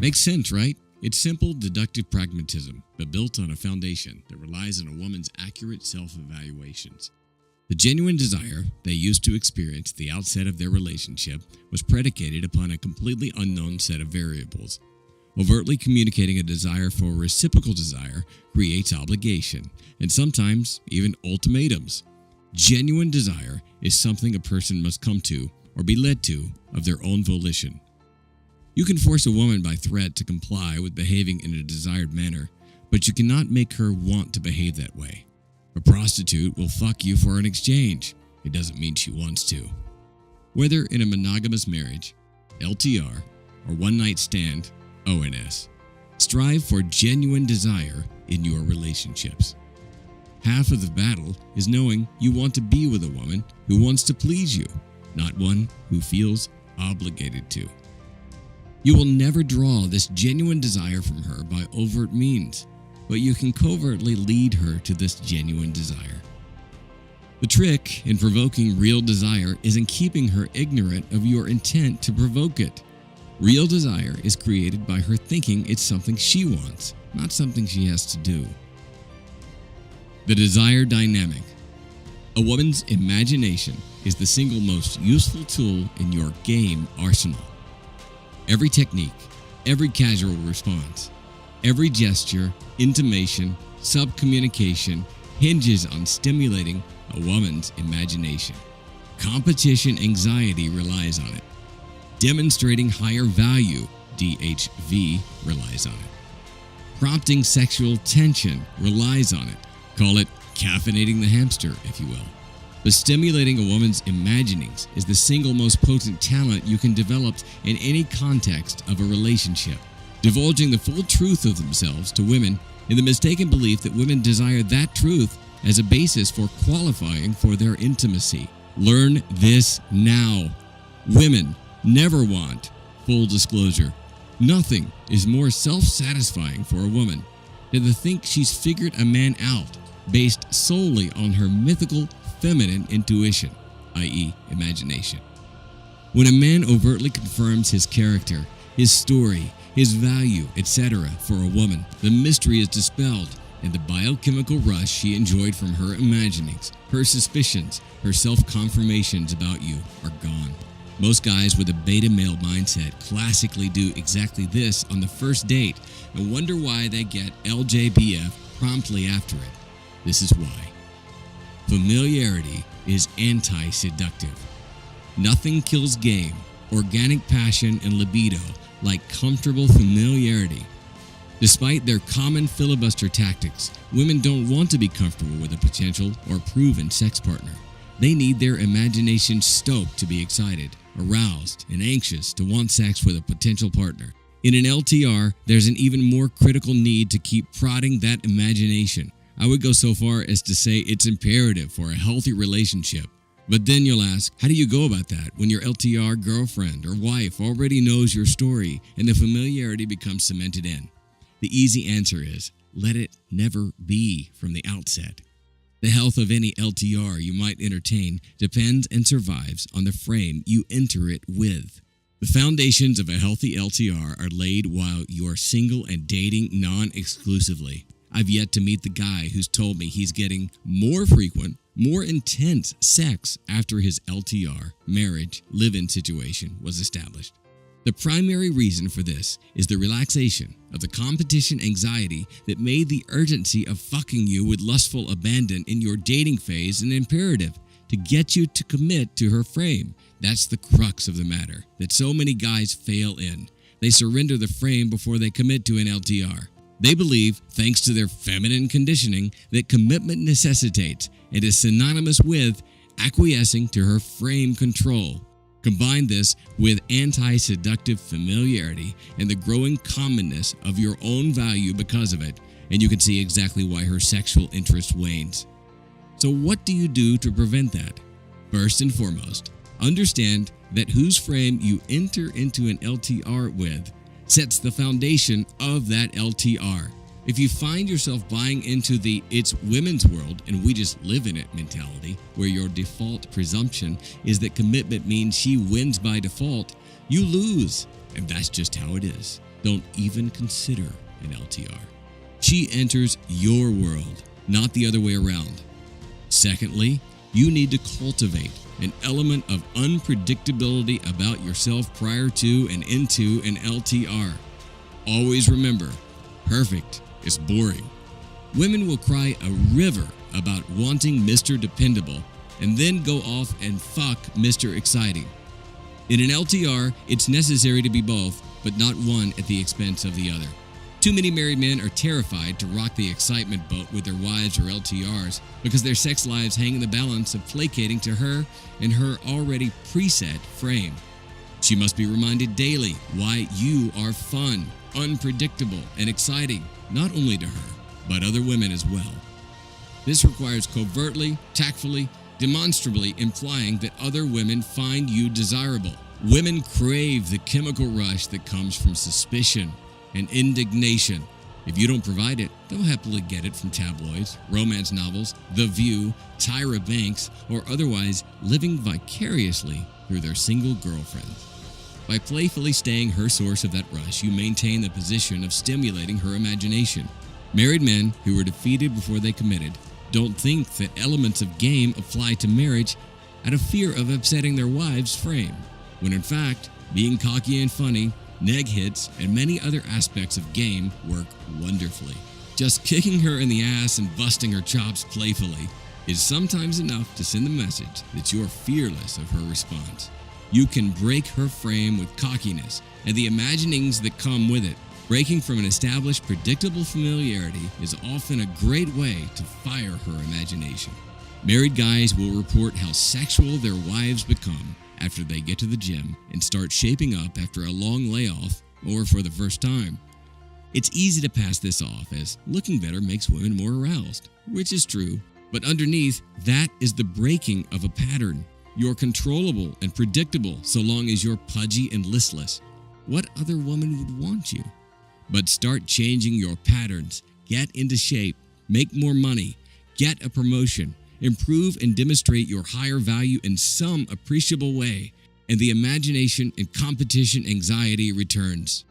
Makes sense, right? It's simple, deductive pragmatism, but built on a foundation that relies on a woman's accurate self-evaluations. The genuine desire they used to experience at the outset of their relationship was predicated upon a completely unknown set of variables. Overtly communicating a desire for a reciprocal desire creates obligation, and sometimes even ultimatums. Genuine desire is something a person must come to or be led to of their own volition. You can force a woman by threat to comply with behaving in a desired manner, but you cannot make her want to behave that way. A prostitute will fuck you for an exchange. It doesn't mean she wants to. Whether in a monogamous marriage, LTR, or one-night stand, ONS, strive for genuine desire in your relationships. Half of the battle is knowing you want to be with a woman who wants to please you, not one who feels obligated to. You will never draw this genuine desire from her by overt means, but you can covertly lead her to this genuine desire. The trick in provoking real desire is in keeping her ignorant of your intent to provoke it. Real desire is created by her thinking it's something she wants, not something she has to do. The desire dynamic. A woman's imagination is the single most useful tool in your game arsenal. Every technique, every casual response, every gesture, intimation, subcommunication hinges on stimulating a woman's imagination. Competition anxiety relies on it. Demonstrating higher value, DHV, relies on it. Prompting sexual tension relies on it. Call it caffeinating the hamster, if you will. But stimulating a woman's imaginings is the single most potent talent you can develop in any context of a relationship. Divulging the full truth of themselves to women in the mistaken belief that women desire that truth as a basis for qualifying for their intimacy. Learn this now. Women never want full disclosure. Nothing is more self-satisfying for a woman than to think she's figured a man out based solely on her mythical feminine intuition, i.e., imagination. When a man overtly confirms his character, his story, his value, etc. for a woman, the mystery is dispelled and the biochemical rush she enjoyed from her imaginings, her suspicions, her self-confirmations about you are gone. Most guys with a beta male mindset classically do exactly this on the first date and wonder why they get LJBF promptly after it. This is why. Familiarity is anti-seductive. Nothing kills game, organic passion, and libido like comfortable familiarity. Despite their common filibuster tactics, women don't want to be comfortable with a potential or proven sex partner. They need their imagination stoked to be excited, aroused, and anxious to want sex with a potential partner. In an LTR, there's an even more critical need to keep prodding that imagination. I would go so far as to say it's imperative for a healthy relationship. But then you'll ask, how do you go about that when your LTR girlfriend or wife already knows your story and the familiarity becomes cemented in? The easy answer is, let it never be from the outset. The health of any LTR you might entertain depends and survives on the frame you enter it with. The foundations of a healthy LTR are laid while you are single and dating non-exclusively. I've yet to meet the guy who's told me he's getting more frequent, more intense sex after his LTR, marriage, live-in situation was established. The primary reason for this is the relaxation of the competition anxiety that made the urgency of fucking you with lustful abandon in your dating phase an imperative to get you to commit to her frame. That's the crux of the matter that so many guys fail in. They surrender the frame before they commit to an LTR. They believe, thanks to their feminine conditioning, that commitment necessitates and is synonymous with acquiescing to her frame control. Combine this with anti-seductive familiarity and the growing commonness of your own value because of it, and you can see exactly why her sexual interest wanes. So what do you do to prevent that? First and foremost, understand that whose frame you enter into an LTR with sets the foundation of that LTR. If you find yourself buying into the "it's women's world and we just live in it" mentality, where your default presumption is that commitment means she wins by default, you lose, and that's just how it is. don't even consider an LTR. She enters your world, not the other way around. Secondly, you need to cultivate an element of unpredictability about yourself prior to and into an LTR. Always remember, perfect is boring. Women will cry a river about wanting Mr. Dependable and then go off and fuck Mr. Exciting. In an LTR, it's necessary to be both, but not one at the expense of the other. Too many married men are terrified to rock the excitement boat with their wives or LTRs because their sex lives hang in the balance of placating to her in her already preset frame. She must be reminded daily why you are fun, unpredictable, and exciting, not only to her, but other women as well. This requires covertly, tactfully, demonstrably implying that other women find you desirable. Women crave the chemical rush that comes from suspicion and indignation. If you don't provide it, they'll happily get it from tabloids, romance novels, The View, Tyra Banks, or otherwise living vicariously through their single girlfriends. By playfully staying her source of that rush, you maintain the position of stimulating her imagination. Married men who were defeated before they committed don't think that elements of game apply to marriage out of fear of upsetting their wives' frame, when in fact, being cocky and funny, neg hits, and many other aspects of game work wonderfully. Just kicking her in the ass and busting her chops playfully is sometimes enough to send the message that you are fearless of her response. You can break her frame with cockiness and the imaginings that come with it. Breaking from an established, predictable familiarity is often a great way to fire her imagination. Married guys will report how sexual their wives become after they get to the gym and start shaping up after a long layoff or for the first time. It's easy to pass this off as looking better makes women more aroused, which is true, but underneath, that is the breaking of a pattern. You're controllable and predictable so long as you're pudgy and listless. What other woman would want you? But start changing your patterns, get into shape, make more money, get a promotion, improve and demonstrate your higher value in some appreciable way, and the imagination and competition anxiety returns.